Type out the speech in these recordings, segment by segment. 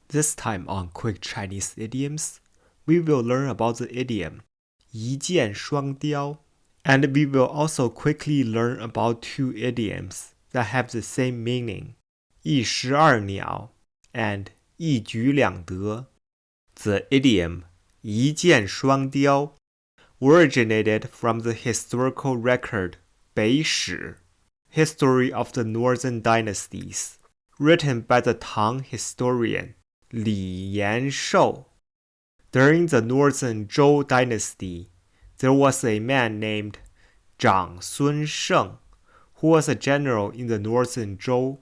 This time on Quick Chinese Idioms, we will learn about the idiom 一箭双雕, and we will also quickly learn about two idioms that have the same meaning, 一石二鸟 and 一举两得. The idiom 一箭双雕 originated from the historical record 北史, History of the Northern Dynasties, written by the Tang historian 李延寿. During the Northern Zhou dynasty, there was a man named 长孙晟, who was a general in the Northern Zhou.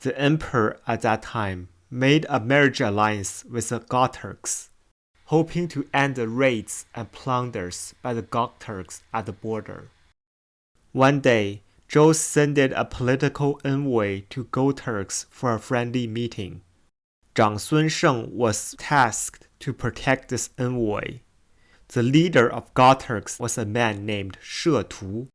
The emperor at that time made a marriage alliance with the Gok-Turks, hoping to end the raids and plunders by the Gok-Turks at the border. One day, Zhou sent a political envoy to Gok-Turks for a friendly meeting. 长孙晟 was tasked to protect this envoy. The leader of Gok-Turks was a man named 摄图,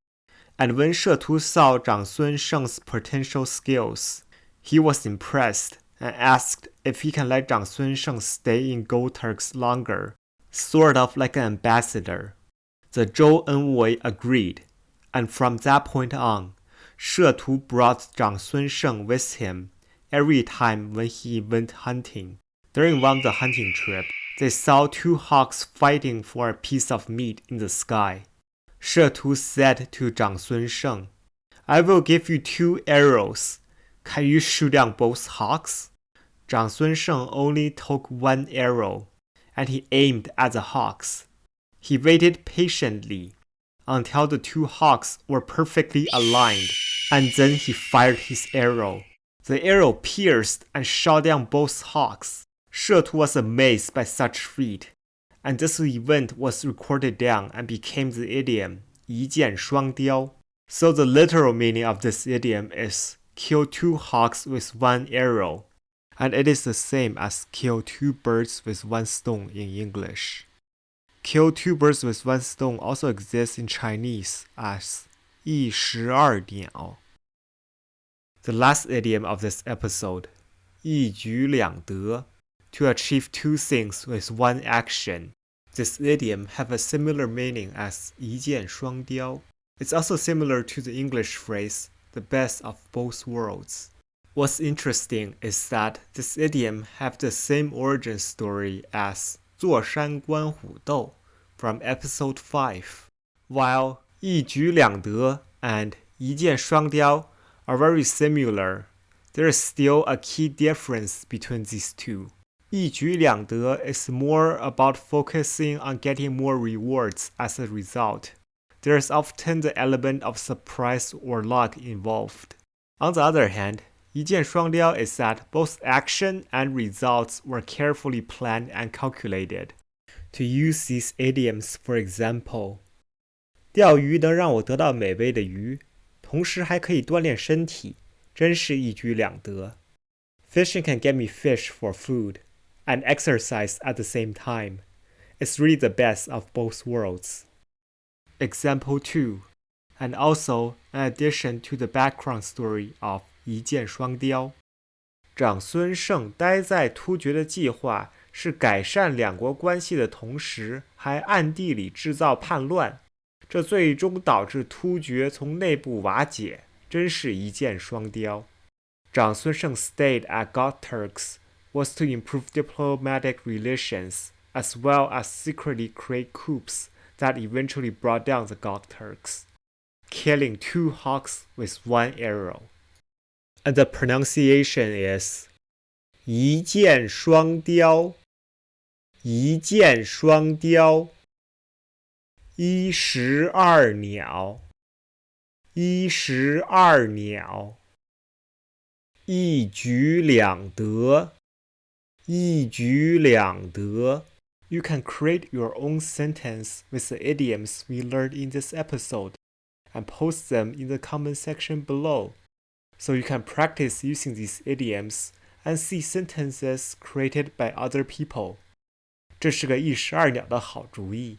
and when 摄图 saw 长孙晟's potential skills, he was impressed and asked if he can let 长孙晟stay in Gok-Turks longer, sort of like an ambassador. The Zhou envoy agreed, and from that point on, 摄图 brought 长孙晟with him every time when he went hunting. During one of the hunting trips, they saw two hawks fighting for a piece of meat in the sky. 摄图 said to 长孙晟, I will give you 2 arrows. Can you shoot down both hawks? 长孙晟 only took 1 arrow, and he aimed at the hawks. He waited patiently until the 2 hawks were perfectly aligned, and then he fired his arrow. The arrow pierced and shot down both hawks. 摄图 was amazed by such feat, and this event was recorded down and became the idiom 一箭双雕. So the literal meaning of this idiom is kill 2 hawks with 1 arrow, and it is the same as kill 2 birds with 1 stone in English. Kill 2 birds with 1 stone also exists in Chinese as 一石二鸟. The last idiom of this episode, 一举两得, to achieve 2 things with 1 action. This idiom have a similar meaning as 一箭双雕. It's also similar to the English phrase, the best of both worlds. What's interesting is that this idiom have the same origin story as 坐山观虎斗 from episode 5, while 一举两得 and 一箭双雕 are very similar. There is still a key difference between these two. 一举两得 is more about focusing on getting more rewards as a result. There is often the element of surprise or luck involved. On the other hand, 一箭双雕 is that both action and results were carefully planned and calculated. To use these idioms, for example, 钓鱼能让我得到美味的鱼，同时还可以锻炼身体，真是一举两得。Fishing can get me fish for food and exercise at the same time. It's really the best of both worlds. Example 2, and also an addition to the background story of 一箭双雕. 长孙晟待在突厥的计划是改善两国关系的同时，还暗地里制造叛乱，这最终导致突厥从内部瓦解，真是一箭双雕。长孙晟 stayed at Gok-Turks was to improve diplomatic relations, as well as secretly create coups that eventually brought down the Gok-Turks, killing 2 hawks with 1 arrow. And the pronunciation is 一箭双雕, 一箭双雕, 一石二鸟, 一石二鸟, 一举两得, 一举两得. You can create your own sentence with the idioms we learned in this episode and post them in the comment section below, so you can practice using these idioms and see sentences created by other people. 这是个一石二鸟的好主意。